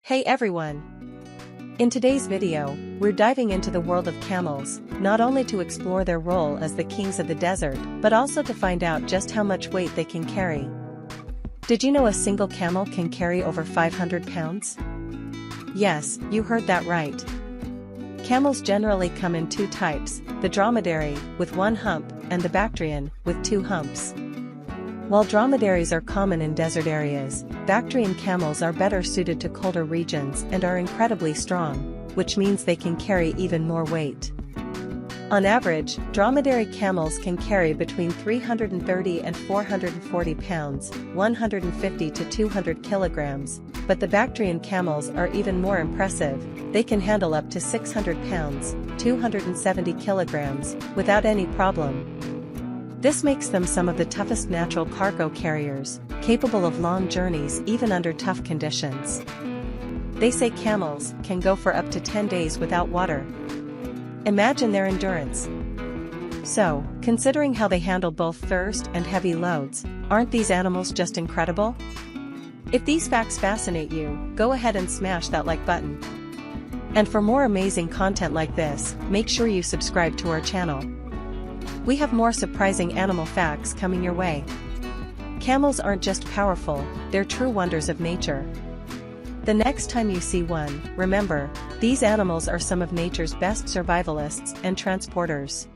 Hey everyone! In today's video, we're diving into the world of camels, not only to explore their role as the kings of the desert, but also to find out just how much weight they can carry. Did you know a single camel can carry over 500 pounds? Yes, you heard that right. Camels generally come in two types, the dromedary, with one hump, and the Bactrian, with two humps. While dromedaries are common in desert areas, Bactrian camels are better suited to colder regions and are incredibly strong, which means they can carry even more weight. On average, dromedary camels can carry between 330 and 440 pounds, 150 to 200 kilograms, but the Bactrian camels are even more impressive. They can handle up to 600 pounds, 270 kilograms, without any problem. This makes them some of the toughest natural cargo carriers, capable of long journeys even under tough conditions. They say camels can go for up to 10 days without water. Imagine their endurance. So, considering how they handle both thirst and heavy loads, aren't these animals just incredible? If these facts fascinate you, go ahead and smash that like button. And for more amazing content like this, make sure you subscribe to our channel. We have more surprising animal facts coming your way. Camels aren't just powerful, they're true wonders of nature. The next time you see one, remember, these animals are some of nature's best survivalists and transporters.